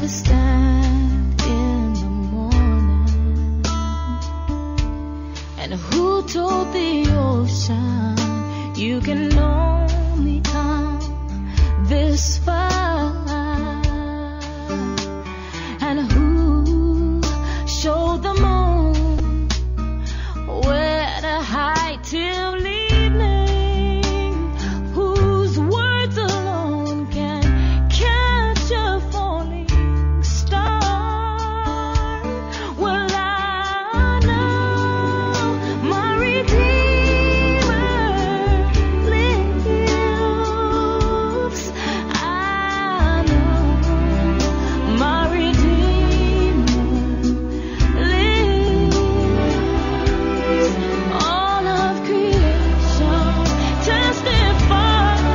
never stand in the morning. And who told the ocean you can only come this far? And who showed the moon where to hide till evening? Whose words alone can catch a falling star? Well, I know my Redeemer lives. I know my Redeemer lives. All of creation testifies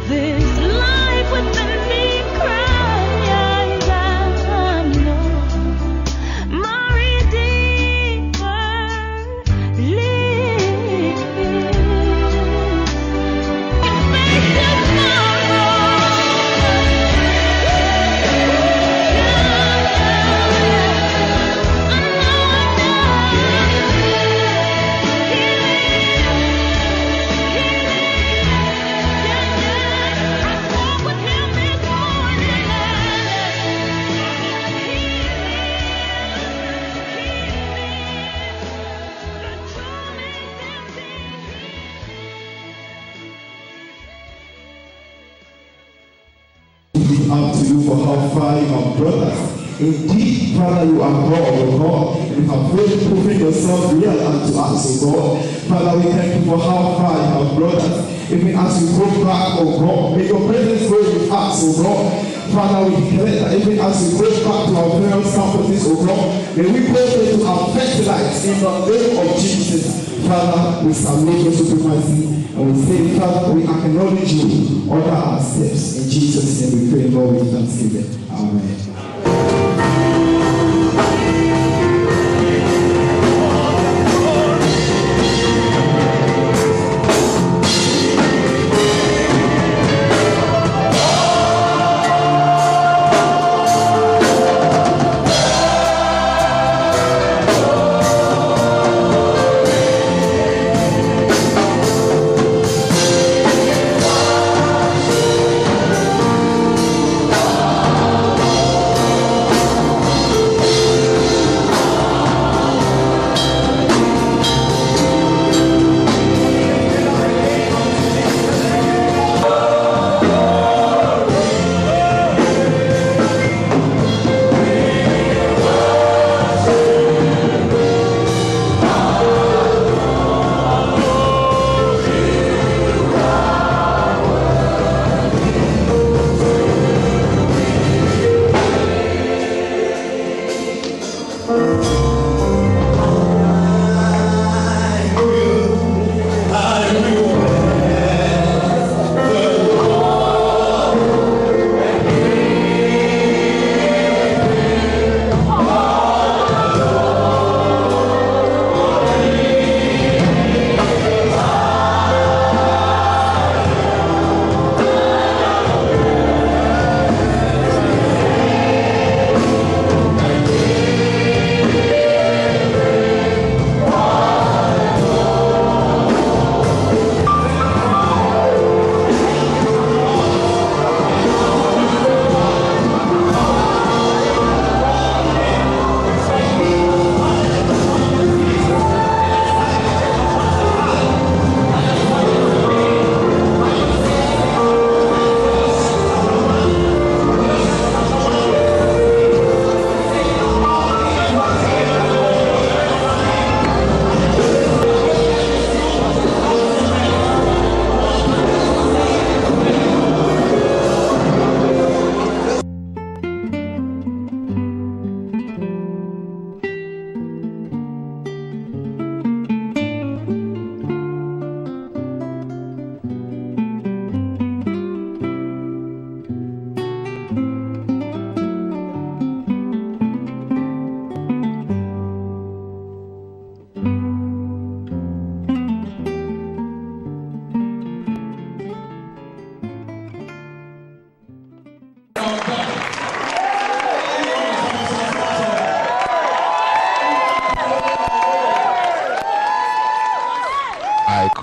this life within me cries. I know my Redeemer lives. Face up to you for how far you have brought us. Indeed, Father, you are God, O God. You have really proven yourself real unto us, O God. Father, we thank you for how far you have brought us. Even as we go back, O God, may your presence go with us, O God. Father, we declare that even as we go back to our parents' campuses, O God, may we go there to affect lives in the name of Jesus. Father, we submit your supremacy and we say, Father, we acknowledge you, order our steps. In Jesus' name we pray, Lord, with thanksgiving. Amen.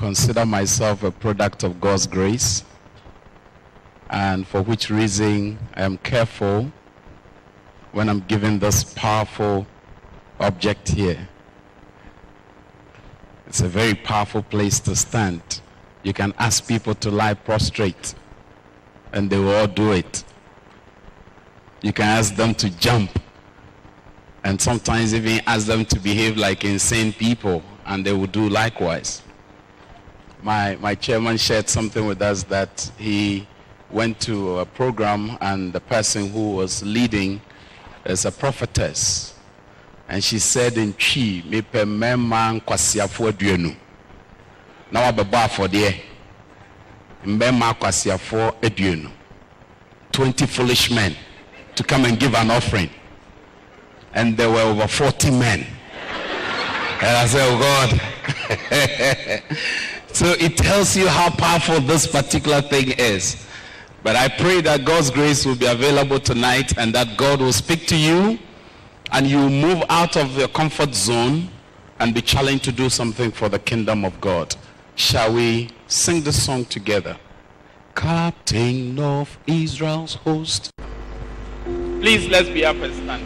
consider myself a product of God's grace, and for which reason I am careful when I'm given this powerful object here. It's a very powerful place to stand. You can ask people to lie prostrate, and they will all do it. You can ask them to jump, and sometimes even ask them to behave like insane people, and they will do likewise. My chairman shared something with us that he went to a program, and the person who was leading is a prophetess. And she said in Chi, "Mepe mema nkwasiafo aduonu. Na wabeba afode mbema nkwasiafo aduonu. 20 foolish men to come and give an offering." And there were over 40 men. And I said, "Oh God." So it tells you how powerful this particular thing is. But I pray that God's grace will be available tonight, and that God will speak to you, and you move out of your comfort zone and be challenged to do something for the kingdom of God. Shall we sing the song together? Captain of Israel's host. Please, let's be up and stand.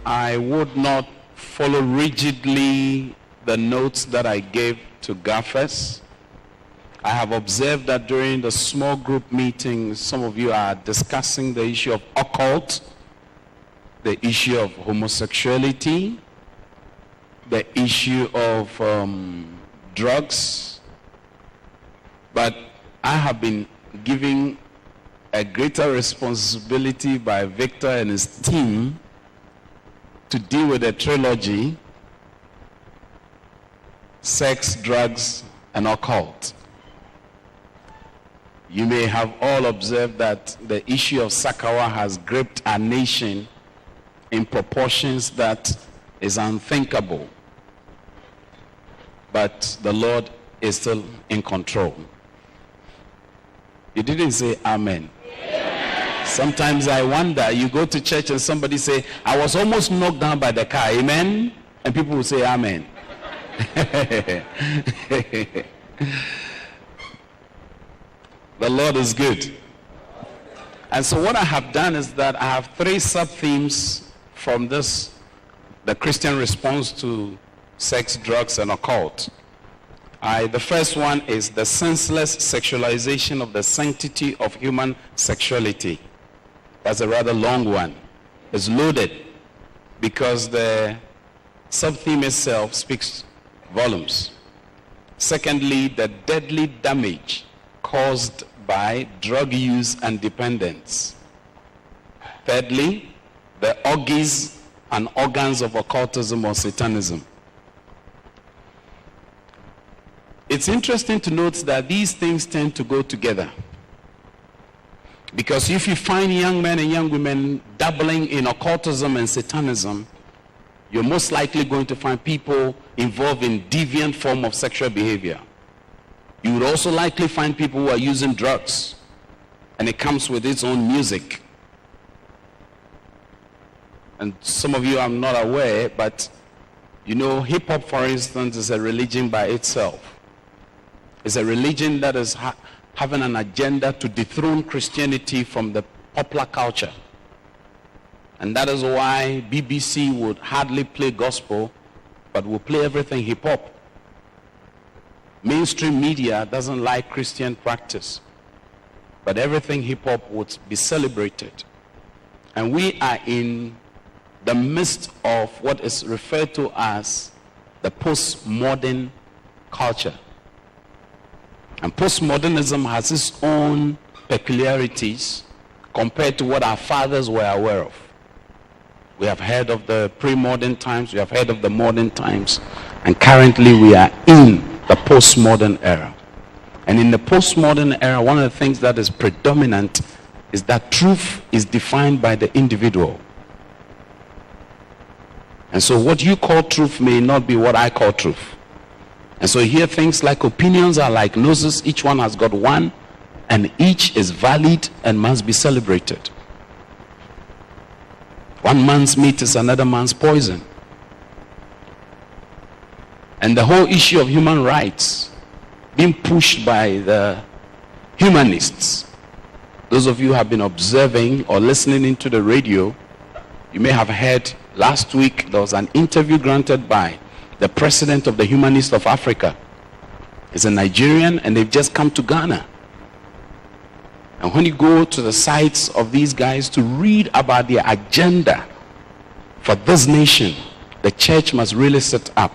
I would not follow rigidly the notes that I gave to GHAFES. I have observed that during the small group meetings, some of you are discussing the issue of occult, the issue of homosexuality, the issue of drugs. But I have been given a greater responsibility by Victor and his team to deal with a trilogy: sex, drugs, and occult. You may have all observed that the issue of Sakawa has gripped our nation in proportions that is unthinkable. But the Lord is still in control. You didn't say amen. Sometimes I wonder, you go to church and somebody say, "I was almost knocked down by the car," amen? And people will say amen. The Lord is good. And so what I have done is that I have 3 sub-themes from this, the Christian response to sex, drugs, and occult. The first one is the senseless sexualization of the sanctity of human sexuality. That's a rather long one. It's loaded because the sub-theme itself speaks volumes. Secondly, the deadly damage caused by drug use and dependence. Thirdly, the orgies and organs of occultism or satanism. It's interesting to note that these things tend to go together. Because if you find young men and young women dabbling in occultism and satanism, you're most likely going to find people involved in deviant form of sexual behavior. You would also likely find people who are using drugs, and it comes with its own music. And some of you, I'm not aware, but you know, hip-hop, for instance, is a religion by itself. It's a religion that is having an agenda to dethrone Christianity from the popular culture. And that is why BBC would hardly play gospel, but will play everything hip-hop. Mainstream media doesn't like Christian practice, but everything hip-hop would be celebrated. And we are in the midst of what is referred to as the postmodern culture. And postmodernism has its own peculiarities compared to what our fathers were aware of. We have heard of the pre-modern times, we have heard of the modern times, and currently we are in the postmodern era. And in the postmodern era, one of the things that is predominant is that truth is defined by the individual. And so what you call truth may not be what I call truth. And so here things like opinions are like noses, each one has got one, and each is valid and must be celebrated. One man's meat is another man's poison. And the whole issue of human rights being pushed by the humanists. Those of you who have been observing or listening into the radio, you may have heard last week there was an interview granted by the president of the Humanists of Africa. He's a Nigerian and they've just come to Ghana. And when you go to the sites of these guys to read about their agenda for this nation, the church must really sit up.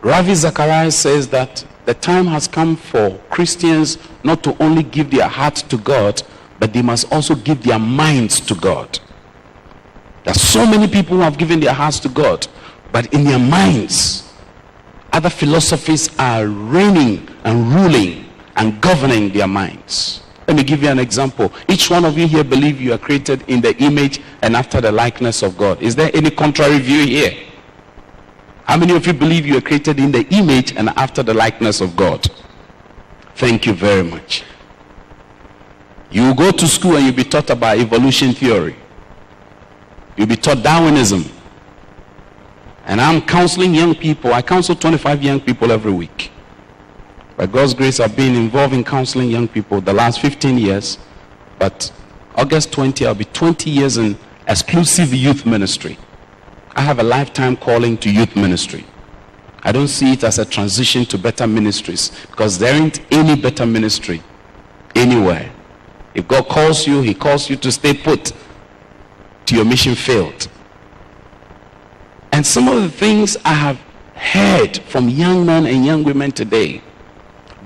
Ravi Zacharias says that the time has come for Christians not to only give their hearts to God, but they must also give their minds to God. There are so many people who have given their hearts to God, but in their minds, other philosophies are reigning and ruling and governing their minds. Let me give you an example. Each one of you here believe you are created in the image and after the likeness of God. Is there any contrary view here? How many of you believe you are created in the image and after the likeness of God? Thank you very much. You go to school and you'll be taught about evolution theory. You'll be taught Darwinism. And I'm counseling young people. I counsel 25 young people every week. By God's grace, I've been involved in counseling young people the last 15 years. But August 20, I'll be 20 years in exclusive youth ministry. I have a lifetime calling to youth ministry. I don't see it as a transition to better ministries, because there ain't any better ministry anywhere. If God calls you, he calls you to stay put to your mission field. And some of the things I have heard from young men and young women today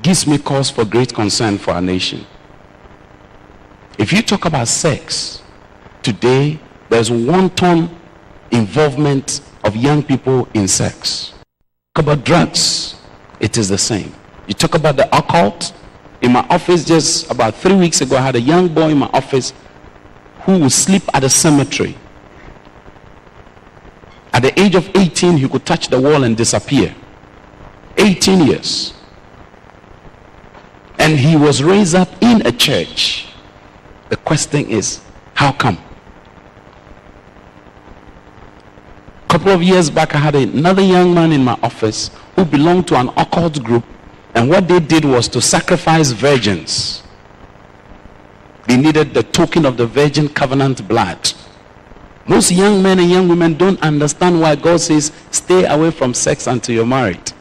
gives me cause for great concern for our nation. If you talk about sex, today there's wanton involvement of young people in sex. Talk about drugs, it is the same. You talk about the occult. In my office just about 3 weeks ago, I had a young boy in my office who would sleep at a cemetery. At the age of 18, he could touch the wall and disappear. 18 years. And he was raised up in a church. The question is, how come? A couple of years back, I had another young man in my office who belonged to an occult group, and what they did was to sacrifice virgins. They needed the token of the virgin covenant blood. Most young men and young women don't understand why God says stay away from sex until you're married.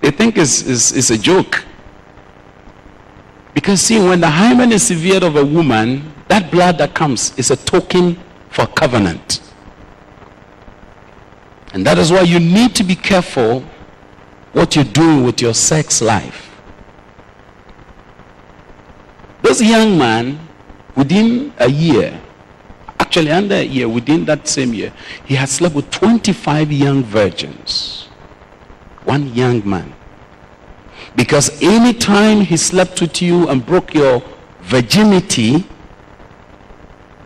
They think it's a joke. Because see, when the hymen is severed of a woman, that blood that comes is a token for covenant. And that is why you need to be careful what you're doing with your sex life. This young man, within a year, actually under a year, within that same year, he had slept with 25 young virgins. One young man. Because any time he slept with you and broke your virginity,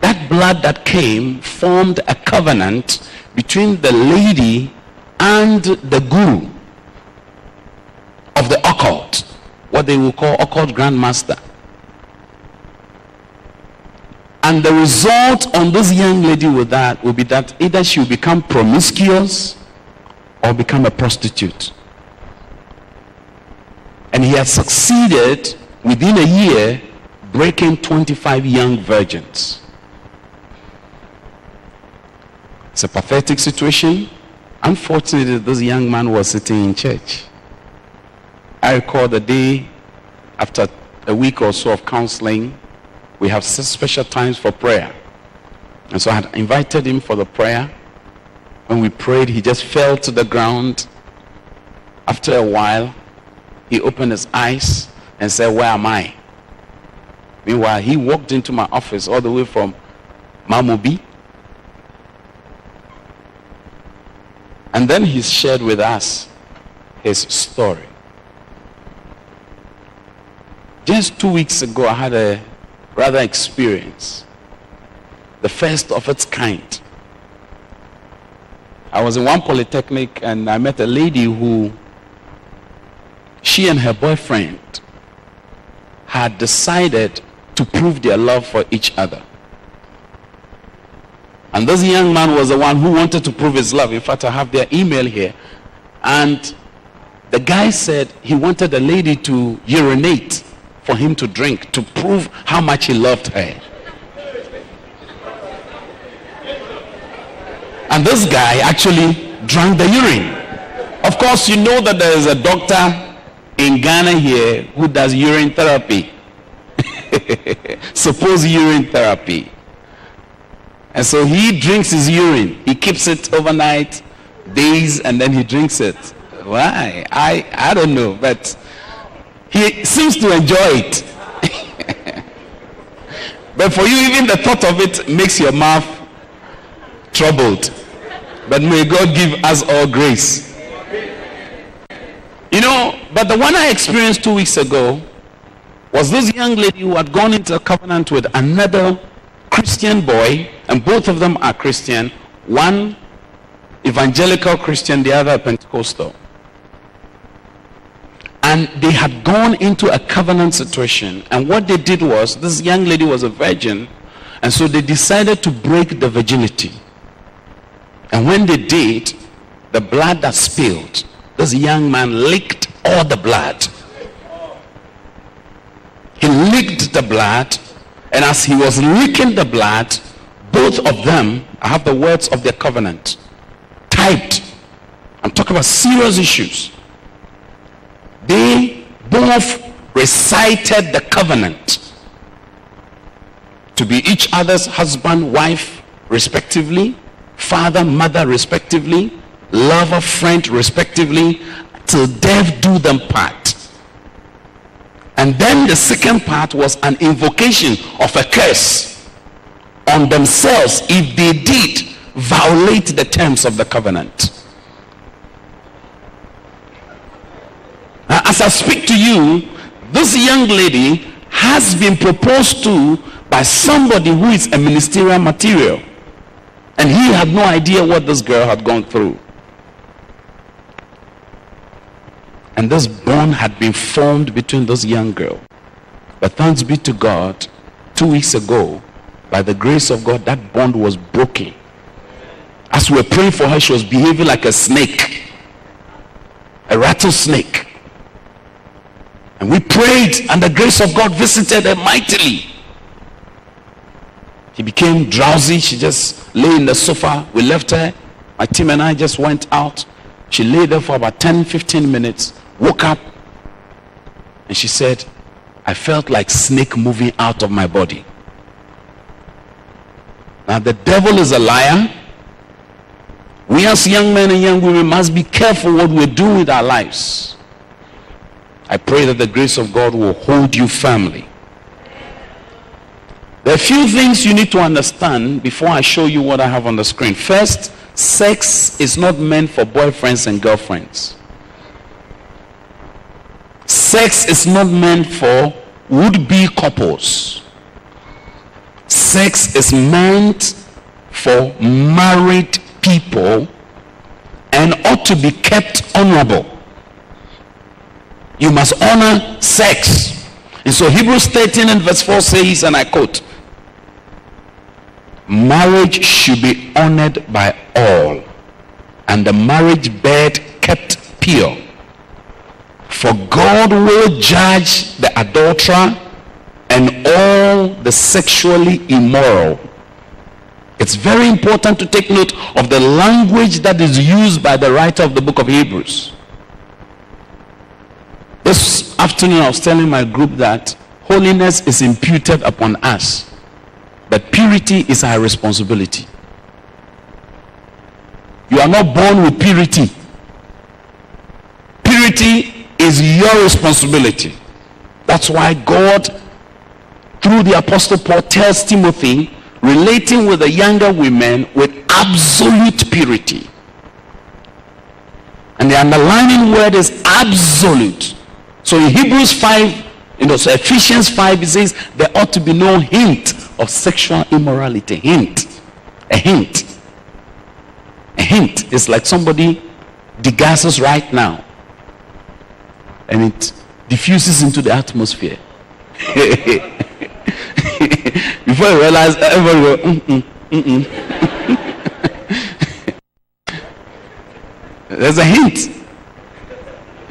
that blood that came formed a covenant between the lady and the guru of the occult, what they will call occult grandmaster. And the result on this young lady with that will be that either she will become promiscuous or become a prostitute. And he has succeeded within a year breaking 25 young virgins. It's a pathetic situation. Unfortunately, this young man was sitting in church. I recall the day after a week or so of counseling, we have special times for prayer. And so I had invited him for the prayer. When we prayed, he just fell to the ground. After a while, he opened his eyes and said, "Where am I?" Meanwhile, he walked into my office all the way from Mamobi. And then he shared with us his story. Just 2 weeks ago, I had a rather experience, the first of its kind. I was in one polytechnic and I met a lady who, she and her boyfriend had decided to prove their love for each other. And this young man was the one who wanted to prove his love. In fact, I have their email here. And the guy said he wanted the lady to urinate for him to drink, to prove how much he loved her. And this guy actually drank the urine. Of course, you know that there is a doctor in Ghana here who does urine therapy. Supposed urine therapy. And so he drinks his urine. He keeps it overnight, days, and then he drinks it. Why? I don't know, but he seems to enjoy it. But for you, even the thought of it makes your mouth troubled. But may God give us all grace. You know, but the one I experienced 2 weeks ago was this young lady who had gone into a covenant with another Christian boy, and both of them are Christian. One evangelical Christian, the other Pentecostal. And they had gone into a covenant situation, and what they did was, this young lady was a virgin, and so they decided to break the virginity. And when they did, the blood that spilled, this young man licked all the blood. He licked the blood, and as he was licking the blood, both of them, I have the words of their covenant typed. I'm talking about serious issues. They both recited the covenant to be each other's husband, wife, respectively, father, mother, respectively, lover, friend, respectively, till death do them part. And then the second part was an invocation of a curse on themselves if they did violate the terms of the covenant. Now, as I speak to you, this young lady has been proposed to by somebody who is a ministerial material. And he had no idea what this girl had gone through. And this bond had been formed between this young girl. But thanks be to God, 2 weeks ago, by the grace of God, that bond was broken. As we were praying for her, she was behaving like a snake, a rattlesnake. And we prayed, and the grace of God visited her mightily. She became drowsy. She just lay in the sofa. We left her. My team and I just went out. She lay there for about 10-15 minutes, woke up, and she said, I felt like snake moving out of my body. Now the devil is a liar. We as young men and young women must be careful what we do with our lives. I pray that the grace of God will hold you firmly. There are a few things you need to understand before I show you what I have on the screen. First, sex is not meant for boyfriends and girlfriends. Sex is not meant for would-be couples. Sex is meant for married people and ought to be kept honorable. You must honor sex. And so Hebrews 13 and verse 4 says, and I quote, marriage should be honored by all, and the marriage bed kept pure. For God will judge the adulterer and all the sexually immoral. It's very important to take note of the language that is used by the writer of the book of Hebrews. This afternoon I was telling my group that holiness is imputed upon us, but purity is our responsibility. You are not born with purity. Purity is your responsibility. That's why God, through the Apostle Paul, tells Timothy, relating with the younger women with absolute purity. And the underlining word is absolute. So in Hebrews 5, so Ephesians 5, it says there ought to be no hint of sexual immorality. A hint is like somebody degasses right now and it diffuses into the atmosphere. Before you realize, everybody go, There's a hint.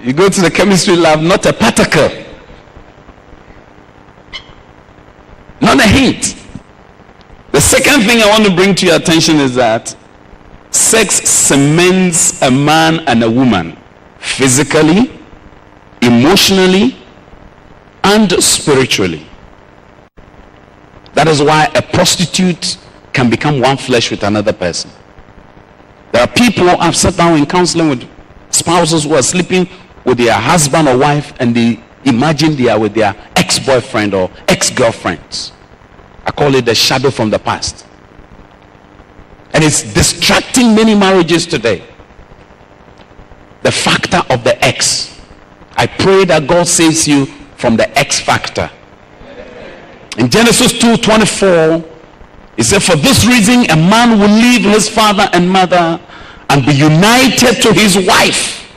You go to the chemistry lab, not a particle. Not a hint. The second thing I want to bring to your attention is that sex cements a man and a woman physically, emotionally, and spiritually. That is why a prostitute can become one flesh with another person. There are people, I've sat down in counseling with spouses who are sleeping with their husband or wife and they imagine they are with their ex-boyfriend or ex-girlfriends. I call it the shadow from the past. And it's distracting many marriages today. The factor of the X. I pray that God saves you from the X factor. In Genesis 2:24, he said, for this reason a man will leave his father and mother and be united to his wife,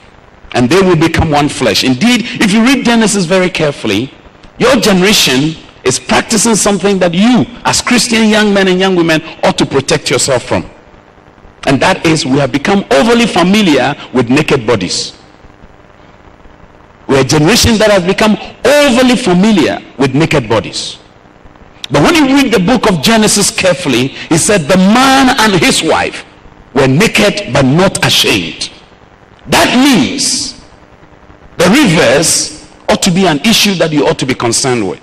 and they will become one flesh. Indeed, if you read Genesis very carefully, your generation is practicing something that you, as Christian young men and young women, ought to protect yourself from. And that is, we have become overly familiar with naked bodies. We're a generation that has become overly familiar with naked bodies. But when you read the book of Genesis carefully, he said the man and his wife were naked but not ashamed. That means the reverse ought to be an issue that you ought to be concerned with.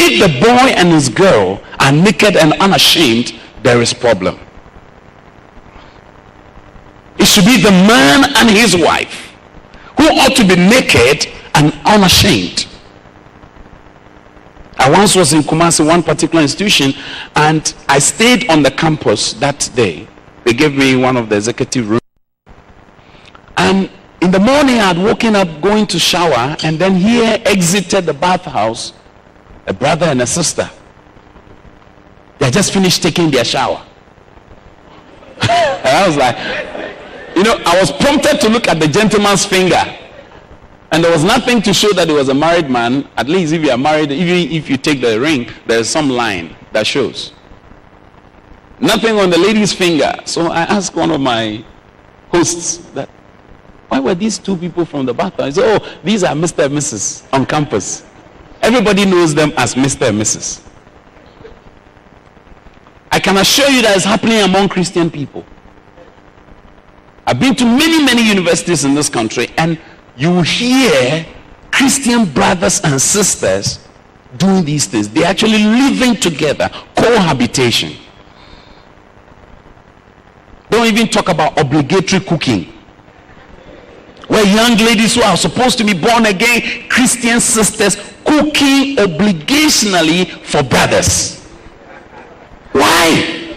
If the boy and his girl are naked and unashamed, there is problem. It should be the man and his wife who ought to be naked and unashamed. I once was in Kumasi, one particular institution, and I stayed on the campus that day. They gave me one of the executive rooms. And in the morning I had woken up going to shower, and then here exited the bathhouse a brother and a sister. They had just finished taking their shower. And I was like, I was prompted to look at the gentleman's finger. And there was nothing to show that he was a married man. At least if you are married, even if you take the ring, there is some line that shows. Nothing on the lady's finger. So I asked one of my hosts that, why were these two people from the bathroom? He said, oh, these are Mr. and Mrs. on campus. Everybody knows them as Mr. and Mrs. I can assure you that it's happening among Christian people. I've been to many universities in this country, and you hear Christian brothers and sisters doing these things. They're actually living together, cohabitation. Don't even talk about obligatory cooking, where young ladies who are supposed to be born again Christian sisters cooking obligationally for brothers. Why?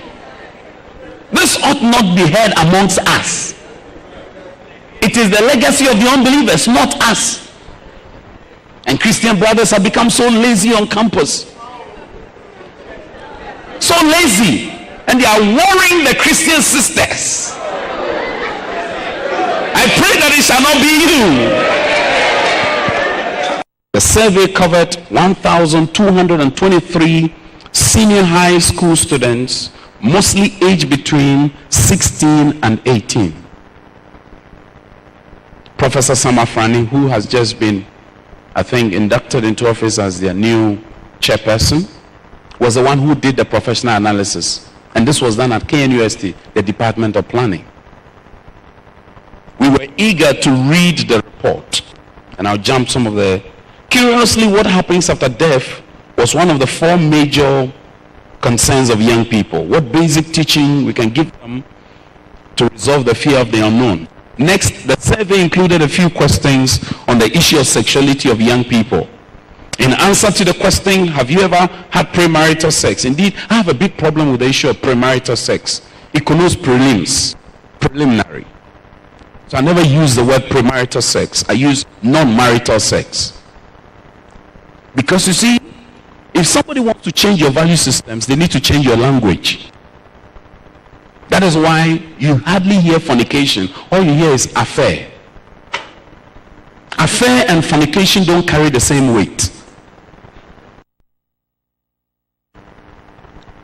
This ought not be heard amongst us. It is the legacy of the unbelievers, not us. And Christian brothers have become so lazy on campus. So lazy. And they are worrying the Christian sisters. I pray that it shall not be you. The survey covered 1,223 senior high school students, mostly aged between 16 and 18. Professor Samafrani, who has just been, I think, inducted into office as their new chairperson, was the one who did the professional analysis. And this was done at KNUST, the Department of Planning. We were eager to read the report. And I'll jump some of the... Curiously, what happens after death was one of the 4 major concerns of young people. What basic teaching we can give them to resolve the fear of the unknown. Next, the survey included a few questions on the issue of sexuality of young people. In answer to the question, have you ever had premarital sex? Indeed, I have a big problem with the issue of premarital sex. It connotes preliminary. So I never use the word premarital sex. I use non-marital sex. Because you see, if somebody wants to change your value systems, they need to change your language. That is why you hardly hear fornication. All you hear is affair. Affair and fornication don't carry the same weight.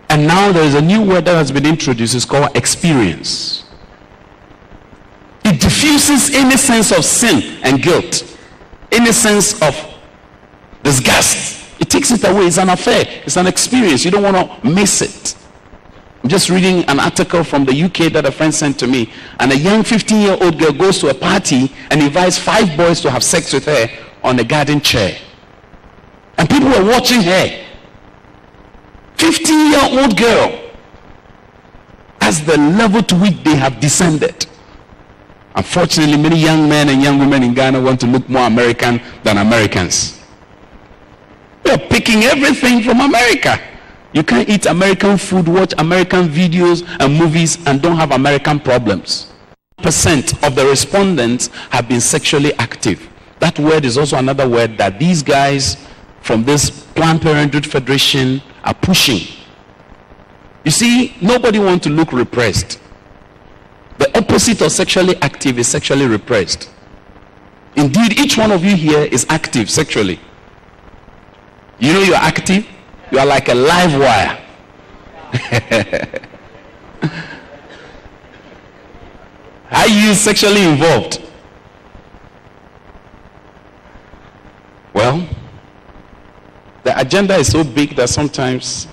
And now there is a new word that has been introduced. It's called experience. It diffuses any sense of sin and guilt, any sense of disgust. It takes it away. It's an affair. It's an experience. You don't want to miss it. I'm just reading an article from the UK that a friend sent to me. And a young 15-year-old girl goes to a party and invites 5 boys to have sex with her on a garden chair. And people were watching her. 15-year-old girl. That's the level to which they have descended. Unfortunately, many young men and young women in Ghana want to look more American than Americans. They are picking everything from America. You can't eat American food, watch American videos and movies and don't have American problems. Percent of the respondents have been sexually active. That word is also another word that these guys from this Planned Parenthood Federation are pushing. You see, nobody wants to look repressed. The opposite of sexually active is sexually repressed. Indeed, each one of you here is active sexually. You know you're active? You are like a live wire. Are you sexually involved? Well, the agenda is so big that sometimes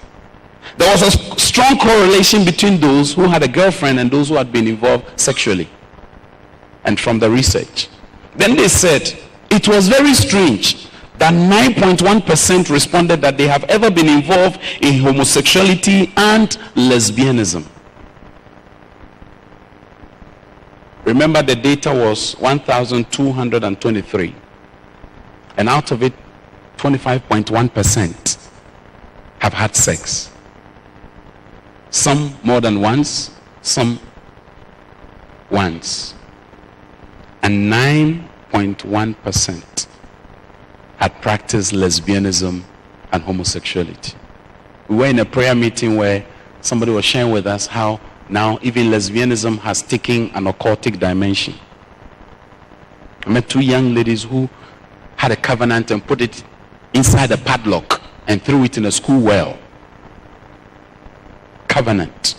there was a strong correlation between those who had a girlfriend and those who had been involved sexually. And from the research. Then they said, it was very strange that 9.1% responded that they have ever been involved in homosexuality and lesbianism. Remember, the data was 1,223. And out of it, 25.1% have had sex. Some more than once, some once. And 9.1% had practiced lesbianism and homosexuality. We were in a prayer meeting where somebody was sharing with us how now even lesbianism has taken an occultic dimension. I met 2 young ladies who had a covenant and put it inside a padlock and threw it in a school well. Covenant.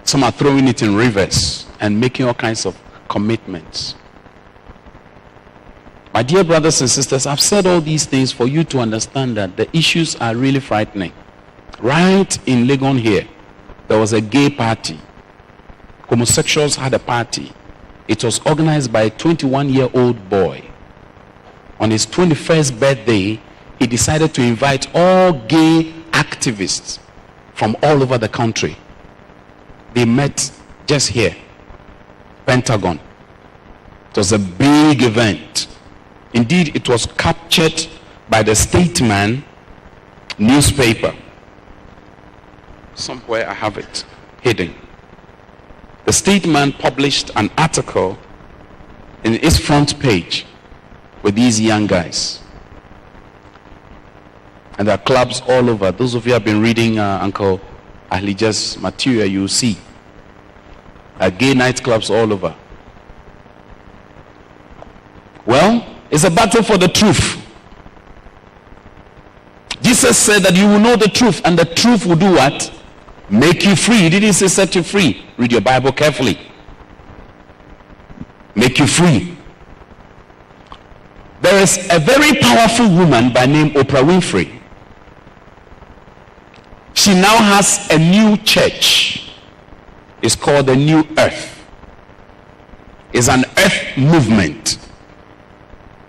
Some are throwing it in rivers and making all kinds of commitments. My dear brothers and sisters, I've said all these things for you to understand that the issues are really frightening. Right in Legon here, there was a gay party. Homosexuals had a party. It was organized by a 21-year-old boy. On his 21st birthday, he decided to invite all gay activists from all over the country. They met just here, Pentagon. It was a big event. Indeed, it was captured by the Statesman newspaper. Somewhere I have it hidden. The Statesman published an article in its front page with these young guys. And there are clubs all over. Those of you who have been reading Uncle Ahlija's material, you will see. Gay nightclubs all over. Well, it's a battle for the truth. Jesus said that you will know the truth, and the truth will do what? Make you free. He didn't say set you free. Read your Bible carefully. Make you free. There is a very powerful woman by name Oprah Winfrey. She now has a new church. It's called the New Earth. It's an earth movement.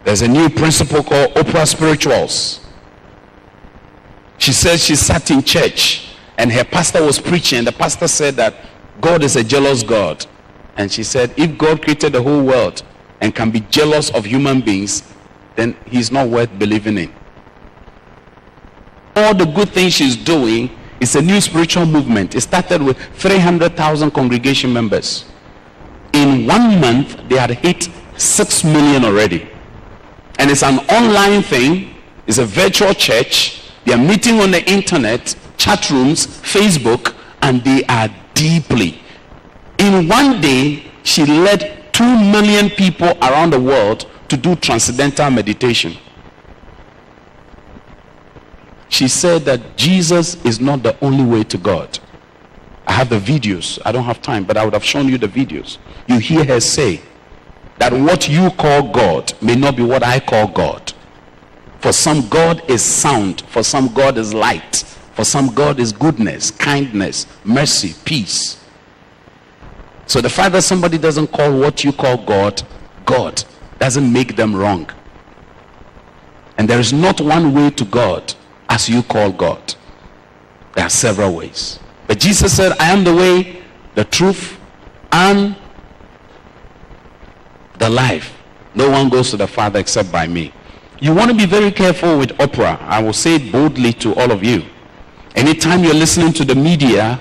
There's a new principle called Oprah Spirituals. She says she sat in church and her pastor was preaching, and the pastor said that God is a jealous God. And she said, if God created the whole world and can be jealous of human beings, then he's not worth believing in. All the good things she's doing is a new spiritual movement. It started with 300,000 congregation members. In 1 month, they had hit 6 million already. And it's an online thing. It's a virtual church. They are meeting on the internet, chat rooms, Facebook, and they are deeply. In 1 day, she led 2 million people around the world to do transcendental meditation. She said that Jesus is not the only way to God. I have the videos. I don't have time, but I would have shown you the videos. You hear her say that what you call God may not be what I call God. For some, God is sound. For some, God is light. For some, God is goodness, kindness, mercy, peace. So the fact that somebody doesn't call what you call God, God, doesn't make them wrong. And there is not one way to God as you call God. There are several ways. But Jesus said, I am the way, the truth, and the life. No one goes to the Father except by me. You want to be very careful with Oprah. I will say it boldly to all of you. Anytime you're listening to the media,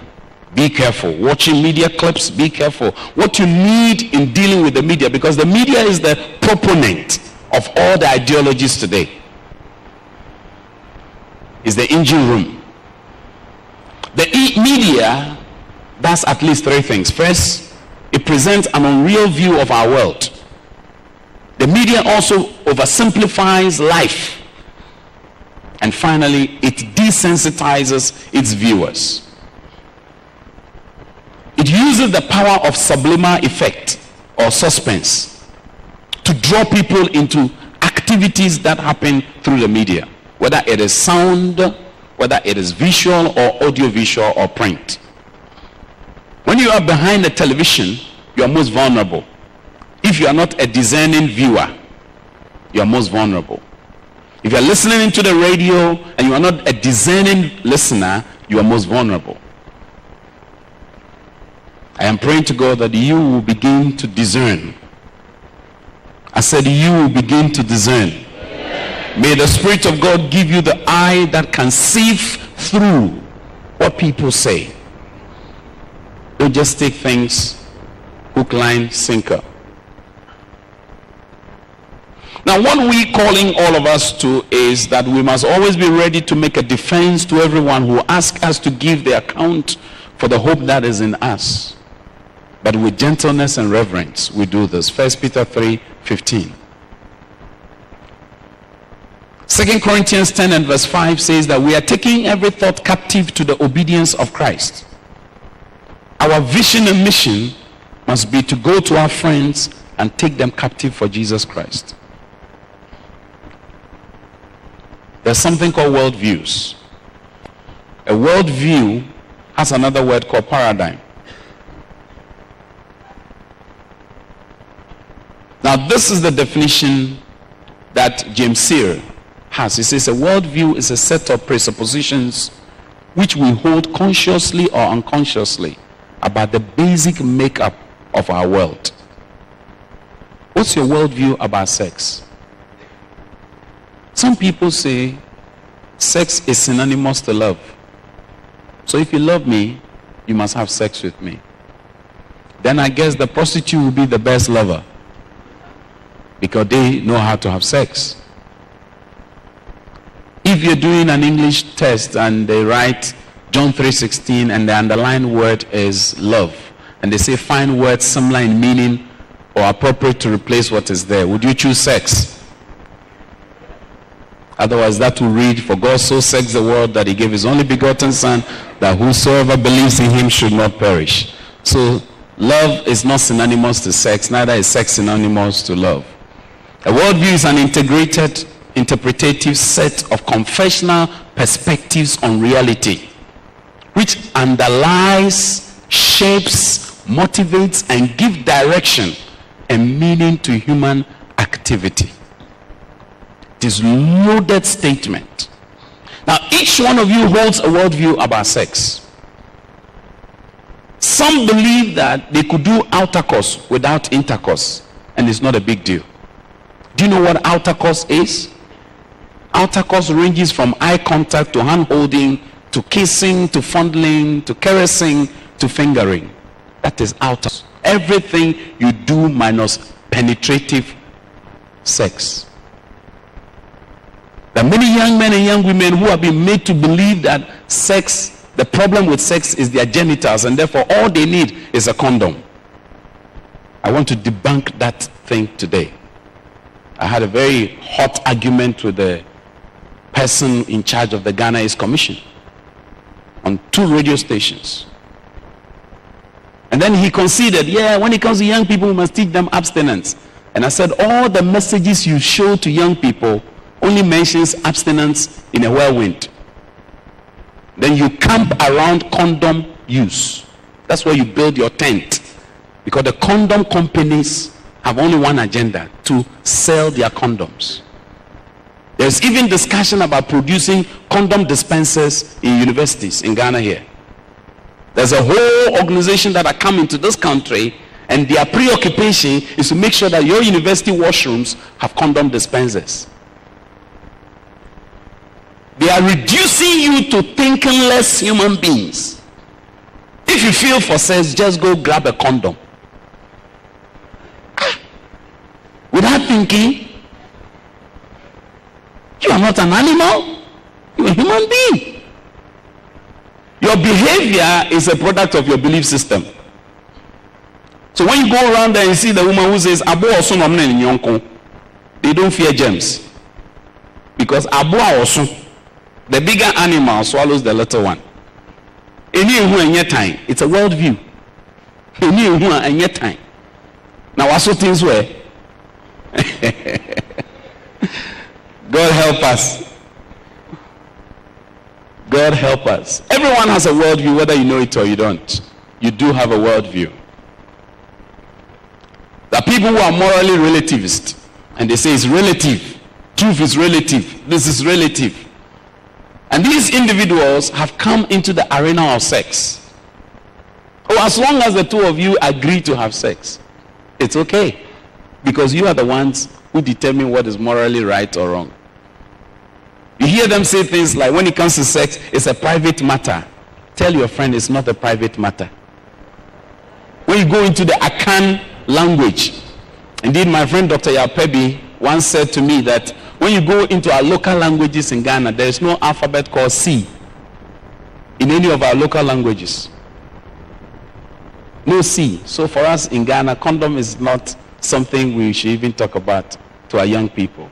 be careful. Watching media clips, be careful. What you need in dealing with the media, because the media is the proponent of all the ideologies today, is the engine room. The media does at least 3 things. First, it presents an unreal view of our world. The media also oversimplifies life. And finally, it desensitizes its viewers. It uses the power of subliminal effect or suspense to draw people into activities that happen through the media, whether it is sound, whether it is visual or audiovisual or print. When you are behind the television, you are most vulnerable. If you are not a discerning viewer, you are most vulnerable. If you are listening to the radio and you are not a discerning listener, you are most vulnerable. I am praying to God that you will begin to discern. I said you will begin to discern. Amen. May the Spirit of God give you the eye that can sift through what people say. Don't just take things hook, line, sinker. Now, what we're calling all of us to is that we must always be ready to make a defense to everyone who asks us to give the account for the hope that is in us. But with gentleness and reverence, we do this. 1 Peter 3:15. 2 Corinthians 10 and verse 5 says that we are taking every thought captive to the obedience of Christ. Our vision and mission must be to go to our friends and take them captive for Jesus Christ. There's something called worldviews. A worldview has another word called paradigm. Now, this is the definition that James Sear has. He says a worldview is a set of presuppositions which we hold consciously or unconsciously about the basic makeup of our world. What's your worldview about sex? Some people say sex is synonymous to love. So if you love me, you must have sex with me. Then I guess the prostitute will be the best lover, because they know how to have sex. If you're doing an English test and they write John 3:16 and the underlined word is love, and they say find words similar in meaning or appropriate to replace what is there, would you choose sex? Otherwise, that will read, for God so sex the world that he gave his only begotten son, that whosoever believes in him should not perish. So love is not synonymous to sex, neither is sex synonymous to love. A worldview is an integrated, interpretative set of confessional perspectives on reality, which underlies, shapes, motivates, and gives direction and meaning to human activity. It is a loaded statement. Now, each one of you holds a worldview about sex. Some believe that they could do outer course without intercourse, and it's not a big deal. Do you know what outer course is? Outer course ranges from eye contact to hand holding, to kissing, to fondling, to caressing, to fingering. That is outer. Everything you do minus penetrative sex. There are many young men and young women who have been made to believe that sex, the problem with sex is their genitals, and therefore all they need is a condom. I want to debunk that thing today. I had a very hot argument with the person in charge of the Ghana East Commission on 2 radio stations. And then he conceded, yeah, when it comes to young people, we must teach them abstinence. And I said, all the messages you show to young people only mentions abstinence in a whirlwind. Then you camp around condom use. That's where you build your tent. Because the condom companies have only one agenda: to sell their condoms. There's even discussion about producing condom dispensers in universities in Ghana here. There's a whole organization that are coming to this country, and their preoccupation is to make sure that your university washrooms have condom dispensers. They are reducing you to thinkingless human beings. If you feel for sex, just go grab a condom. Without thinking, you are not an animal, you are a human being. Your behavior is a product of your belief system. So when you go around there and see the woman who says, Abo osun omne ni nyonko, they don't fear germs. Because Abo osun, the bigger animal swallows the little one. It's a worldview. Now what so things were? God help us. God help us. Everyone has a worldview, whether you know it or you don't. You do have a worldview. There are people who are morally relativist, and they say it's relative. Truth is relative. This is relative. And these individuals have come into the arena of sex. Oh, as long as the two of you agree to have sex, it's okay. Because you are the ones who determine what is morally right or wrong. You hear them say things like, when it comes to sex, it's a private matter. Tell your friend it's not a private matter. When you go into the Akan language, indeed my friend Dr. Yapebi once said to me that when you go into our local languages in Ghana, there is no alphabet called C in any of our local languages. No C. So for us in Ghana, condom is not something we should even talk about to our young people.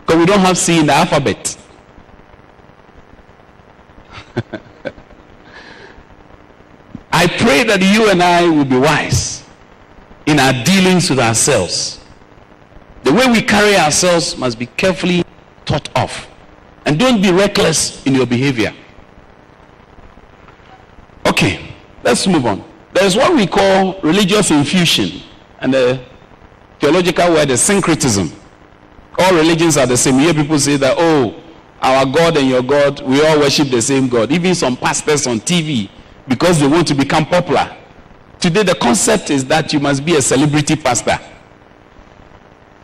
Because we don't have C in the alphabet. I pray that you and I will be wise in our dealings with ourselves. The way we carry ourselves must be carefully thought of. And don't be reckless in your behavior. Okay, let's move on. There's what we call religious infusion, and the theological word is syncretism. All religions are the same. You hear people say that, oh, our God and your God, we all worship the same God. Even some pastors on TV, because they want to become popular. Today the concept is that you must be a celebrity pastor.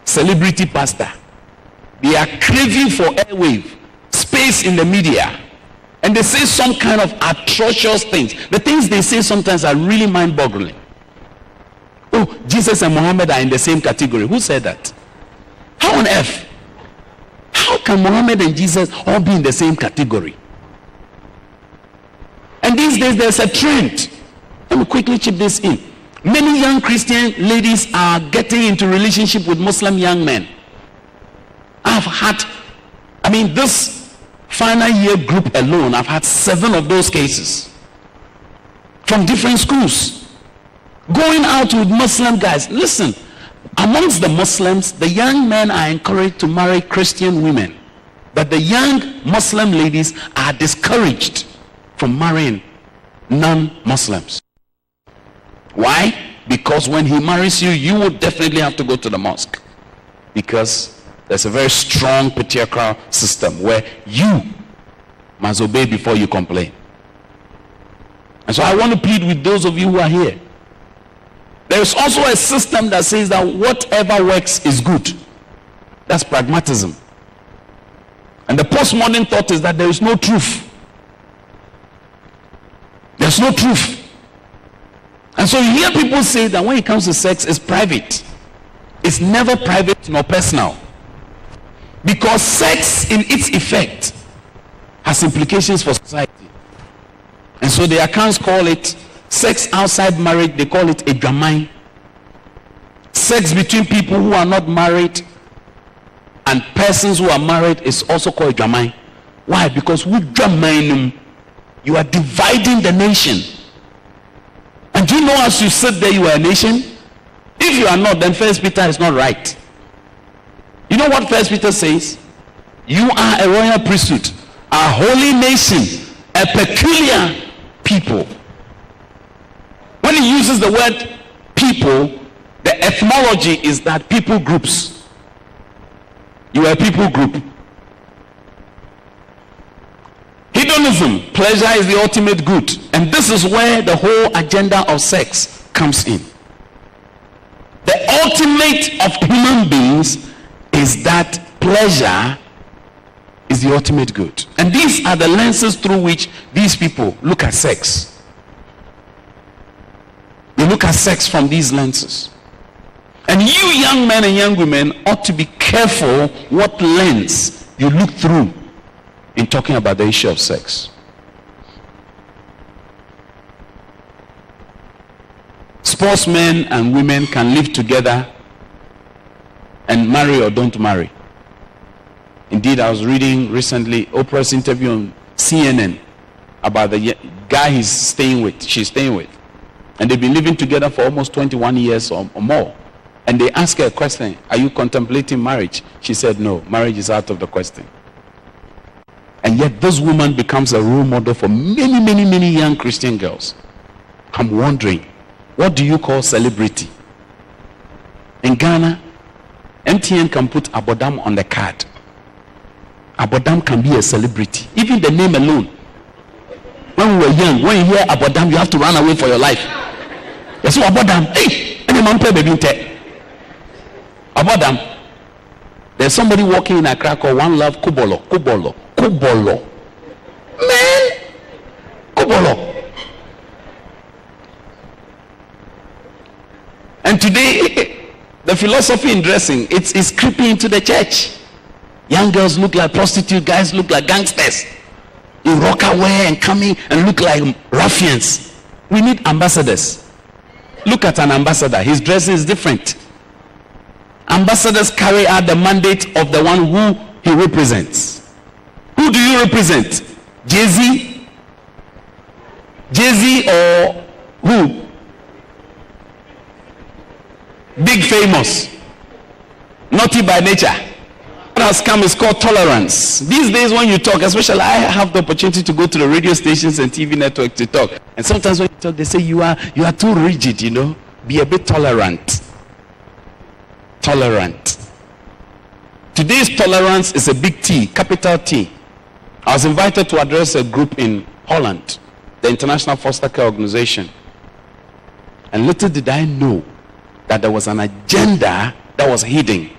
Celebrity pastor. They are craving for airwave, space in the media. And they say some kind of atrocious things. The things they say sometimes are really mind-boggling. Oh, Jesus and Muhammad are in the same category. Who said that? How on earth? How can Muhammad and Jesus all be in the same category? And these days there's a trend. Let me quickly chip this in. Many young Christian ladies are getting into relationship with Muslim young men. This final year group alone, I've had 7 of those cases from different schools. Going out with Muslim guys. Listen, Amongst the Muslims, the young men are encouraged to marry Christian women, but the young Muslim ladies are discouraged from marrying non-Muslims. Why? Because when he marries you, you will definitely have to go to the mosque, because there's a very strong patriarchal system where you must obey before you complain. And so I want to plead with those of you who are here. There is also a system that says that whatever works is good. That's pragmatism. And the postmodern thought is that there is no truth. There's no truth. And so you hear people say that when it comes to sex, it's private. It's never private nor personal. Because sex in its effect has implications for society. And so the accounts call it sex outside marriage, they call it a dramine. Sex between people who are not married and persons who are married is also called dramine. Why? Because with dramine, you are dividing the nation. And do you know, as you sit there, you are a nation? If you are not, then 1 Peter is not right. You know what 1 Peter says? You are a royal priesthood, a holy nation, a peculiar people. When he uses the word people, the etymology is that people groups. You are a people group. Hedonism, pleasure is the ultimate good. And this is where the whole agenda of sex comes in. The ultimate of human beings is that pleasure is the ultimate good. And these are the lenses through which these people look at sex. They look at sex from these lenses. And you young men and young women ought to be careful what lens you look through in talking about the issue of sex. Sportsmen and women can live together and marry or don't marry. Indeed, I was reading recently Oprah's interview on CNN about the guy she's staying with. And they've been living together for almost 21 years or more. And they asked her a question, are you contemplating marriage? She said, no, marriage is out of the question. And yet this woman becomes a role model for many, many, many young Christian girls. I'm wondering, what do you call celebrity? In Ghana, MTN can put Abodam on the card. Abodam can be a celebrity. Even the name alone. When we were young, when you hear Abodam, you have to run away for your life. Yes, Abodam. Hey, any man play baby te. Abodam. There's somebody walking in Accra called One Love Kubolo. Man, Kubolo. And today, the philosophy in dressing, it's creeping into the church. Young girls look like prostitutes, guys look like gangsters. In rocker wear and coming and look like ruffians. We need ambassadors. Look at an ambassador. His dressing is different. Ambassadors carry out the mandate of the one who he represents. Who do you represent? Jay-Z? Jay-Z or who? Big famous. Naughty by nature. What has come is called tolerance. These days when you talk, especially I have the opportunity to go to the radio stations and TV network to talk. And sometimes when you talk, they say you are too rigid, Be a bit tolerant. Tolerant. Today's tolerance is a big T, capital T. I was invited to address a group in Holland, the International Foster Care Organization. And little did I know that there was an agenda that was hidden.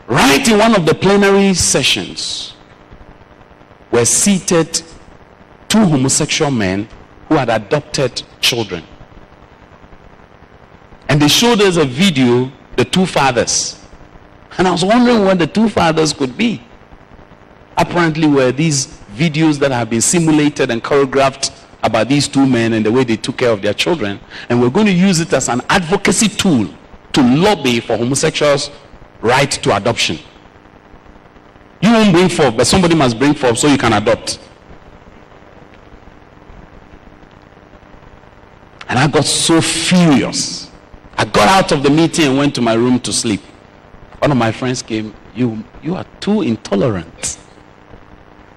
Right in one of the plenary sessions were seated two homosexual men who had adopted children. And they showed us a video, the two fathers. And I was wondering what the two fathers could be. Apparently were these videos that have been simulated and choreographed about these two men and the way they took care of their children. And we're going to use it as an advocacy tool to lobby for homosexuals' right to adoption. You won't bring forth, but somebody must bring forth so you can adopt. And I got so furious. I got out of the meeting and went to my room to sleep. One of my friends came, you are too intolerant.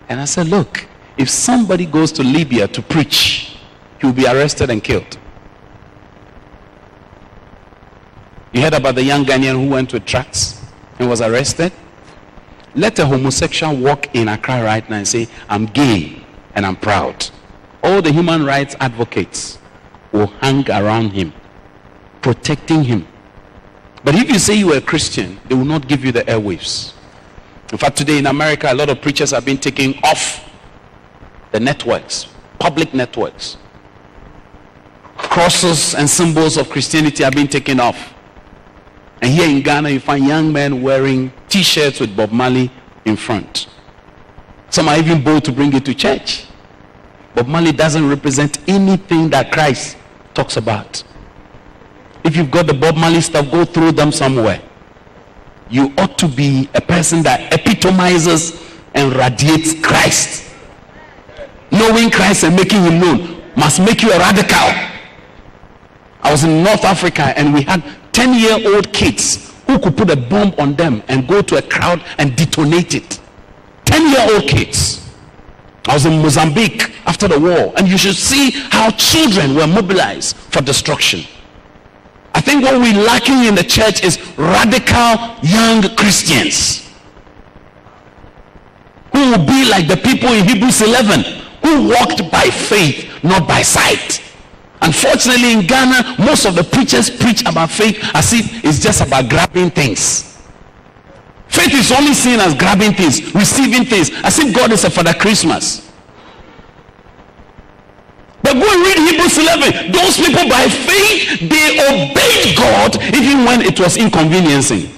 And I said, look, if somebody goes to Libya to preach, he will be arrested and killed. You heard about the young Ghanaian who went with tracts and was arrested? Let a homosexual walk in Accra right now and say, I'm gay and I'm proud. All the human rights advocates will hang around him, protecting him. But if you say you are a Christian, they will not give you the airwaves. In fact, today in America, a lot of preachers have been taken off the networks, public networks. Crosses and symbols of Christianity have been taken off. And here in Ghana, you find young men wearing t-shirts with Bob Marley in front. Some are even bold to bring it to church. Bob Marley doesn't represent anything that Christ talks about. If you've got the Bob Marley stuff, go through them somewhere. You ought to be a person that epitomizes and radiates Christ. Knowing Christ and making him known must make you a radical. I was in North Africa and we had 10-year-old kids who could put a bomb on them and go to a crowd and detonate it. 10-year-old kids. I was in Mozambique after the war, and you should see how children were mobilized for destruction. I think what we're lacking in the church is radical young Christians who will be like the people in Hebrews 11 who walked by faith, not by sight. Unfortunately, in Ghana, most of the preachers preach about faith as if it's just about grabbing things. Faith is only seen as grabbing things, receiving things, as if God is a Father Christmas. But go and read Hebrews 11. Those people by faith, they obeyed God even when it was inconveniencing.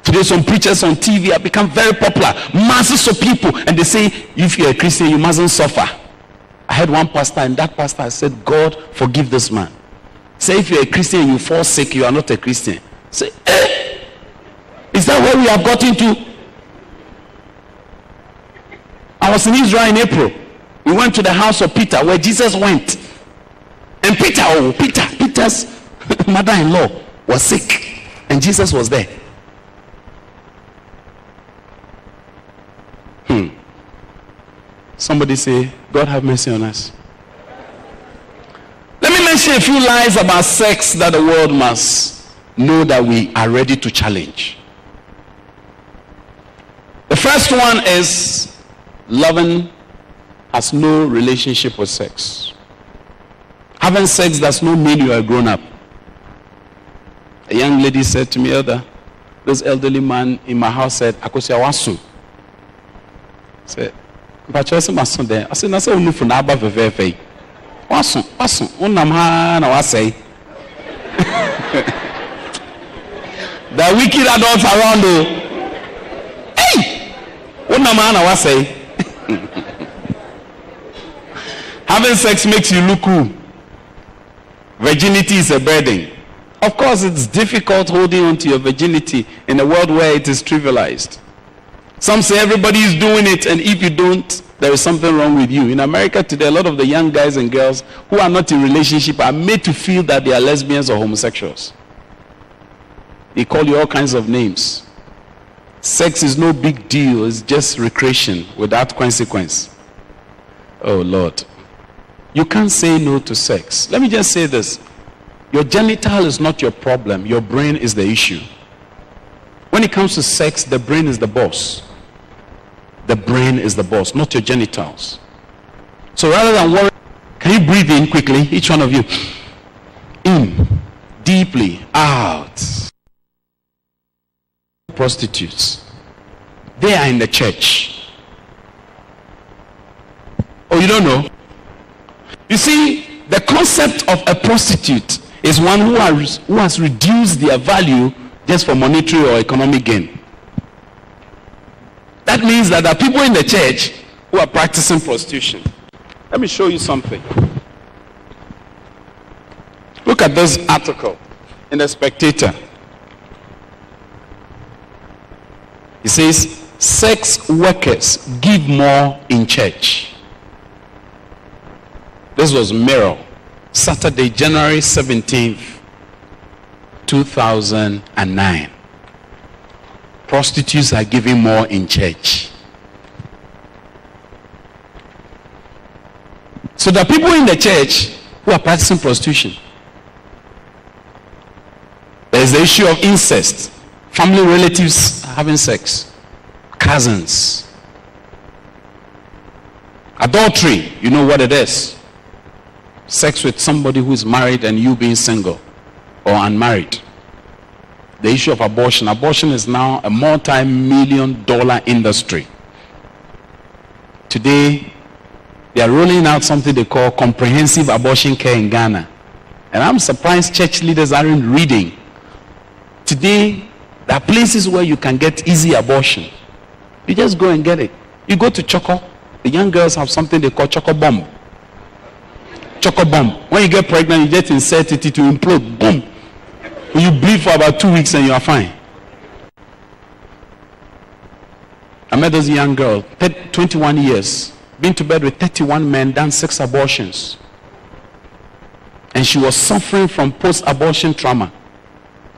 Today some preachers on TV have become very popular. Masses of people, and they say, if you're a Christian, you mustn't suffer. I had one pastor, and that pastor said, God forgive this man. Say if you're a Christian and you fall sick, you are not a Christian. Say, is that where we have gotten to? I was in Israel in April. We went to the house of Peter where Jesus went. And Peter's mother-in-law was sick. And Jesus was there. Somebody say, God have mercy on us. Let me mention a few lies about sex that the world must know that we are ready to challenge. The first one is loving has no relationship with sex. Having sex does not mean you are grown up. A young lady said to me, this elderly man in my house said, Akosi awasu. Said, but I said, I said, "Nasa unufu na aba veveve. Wasu, unam ha na wasay." There are wicked adults around though. Hey, unam ha na wasay. Having sex makes you look cool. Virginity is a burden. Of course, it's difficult holding on to your virginity in a world where it is trivialized. Some say everybody is doing it, and if you don't, there is something wrong with you. In America today, a lot of the young guys and girls who are not in relationship are made to feel that they are lesbians or homosexuals. They call you all kinds of names. Sex is no big deal. It's just recreation without consequence. Oh, Lord. You can't say no to sex. Let me just say this. Your genital is not your problem. Your brain is the issue. When it comes to sex, the brain is the boss. The brain is the boss, not your genitals. So rather than worry, can you breathe in quickly, each one of you? In, deeply, out. Prostitutes. They are in the church. Oh, you don't know? You see, the concept of a prostitute is one who has reduced their value just for monetary or economic gain. That means that there are people in the church who are practicing prostitution. Let me show you something. Look at this article in The Spectator. It says, sex workers give more in church. This was Mirror, Saturday, January 17th, 2009. Prostitutes are giving more in church. So there are people in the church who are practicing prostitution. There is the issue of incest, family relatives having sex, cousins. Adultery, you know what it is. Sex with somebody who is married and you being single or unmarried. The issue of abortion. Abortion is now a multi-million-dollar industry. Today, they are rolling out something they call comprehensive abortion care in Ghana. And I'm surprised church leaders aren't reading. Today, there are places where you can get easy abortion. You just go and get it. You go to Choco. The young girls have something they call Choco Bomb. Choco Bomb. When you get pregnant, you just insert it to implode. Boom. You bleed for about 2 weeks and you are fine. I met this young girl, 21 years, been to bed with 31 men, done 6 abortions. And she was suffering from post-abortion trauma.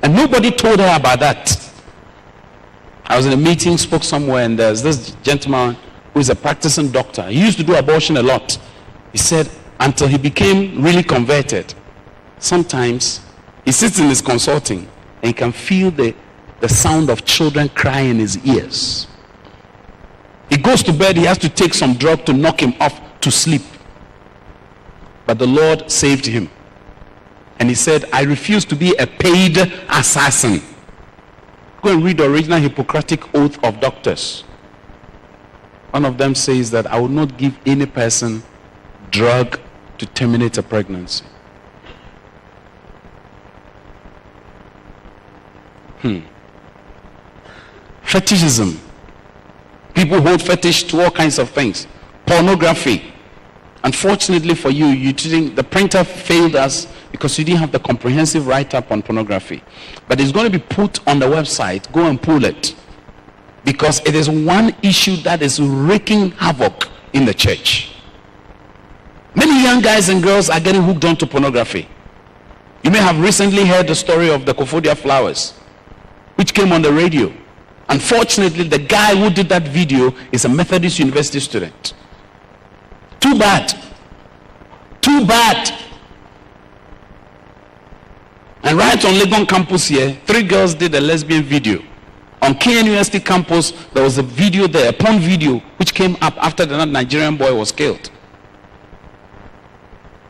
And nobody told her about that. I was in a meeting, spoke somewhere, and there's this gentleman who is a practicing doctor. He used to do abortion a lot. He said, until he became really converted, sometimes he sits in his consulting and he can feel the sound of children crying in his ears. He goes to bed, he has to take some drug to knock him off to sleep. But the Lord saved him. And he said, I refuse to be a paid assassin. Go and read the original Hippocratic Oath of doctors. One of them says that I will not give any person drug to terminate a pregnancy. Fetishism. People hold fetish to all kinds of things. Pornography. Unfortunately for you, the printer failed us because you didn't have the comprehensive write-up on pornography. But it's going to be put on the website. Go and pull it. Because it is one issue that is wreaking havoc in the church. Many young guys and girls are getting hooked onto pornography. You may have recently heard the story of the Kofodia flowers, which came on the radio. Unfortunately, the guy who did that video is a Methodist University student. Too bad. Too bad. And right on Legon campus here, 3 girls did a lesbian video. On KNUST campus, there was a video there, a porn video, which came up after the Nigerian boy was killed.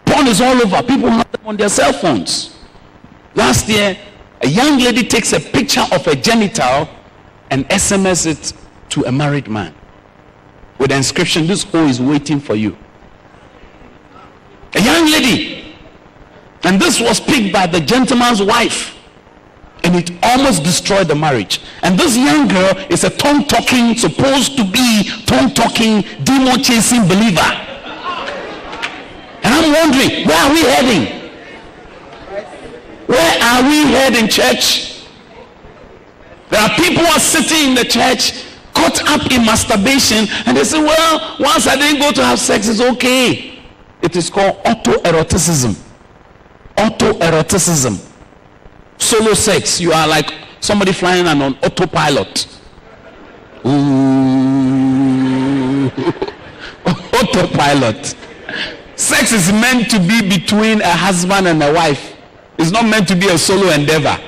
Porn is all over. People have them on their cell phones. Last year, a young lady takes a picture of a genital and SMS it to a married man with the inscription, this hole is waiting for you. A young lady. And this was picked by the gentleman's wife. And it almost destroyed the marriage. And this young girl is a tongue-talking, supposed to be tongue-talking, demon-chasing believer. And I'm wondering, where are we heading? Where are we heading, church? There are people who are sitting in the church caught up in masturbation, and they say, well, once I didn't go to have sex, it's okay. It is called autoeroticism. Autoeroticism. Solo sex. You are like somebody flying on autopilot. Ooh. Autopilot. Sex is meant to be between a husband and a wife. It's not meant to be a solo endeavor.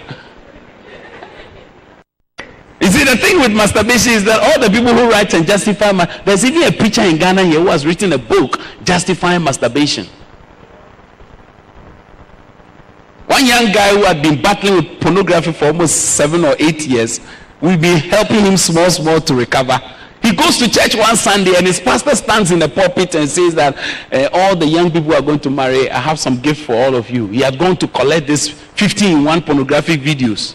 You see, the thing with masturbation is that all the people who write and justify, there's even a preacher in Ghana here who has written a book justifying masturbation. One young guy who had been battling with pornography for almost 7 or 8 years, we've been helping him small to recover. He goes to church one Sunday and his pastor stands in the pulpit and says that all the young people who are going to marry, I have some gift for all of you. He had gone to collect these 15-in-1 pornographic videos,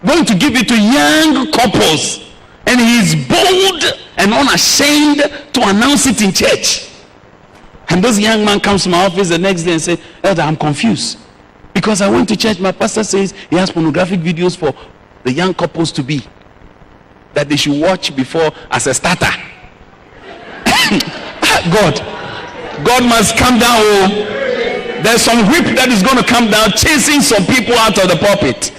going to give it to young couples, and he is bold and unashamed to announce it in church. And this young man comes to my office the next day and says, Elder, I'm confused because I went to church, my pastor says he has pornographic videos for the young couples to be, that they should watch before as a starter. God must come down. there's some whip that is going to come down chasing some people out of the pulpit.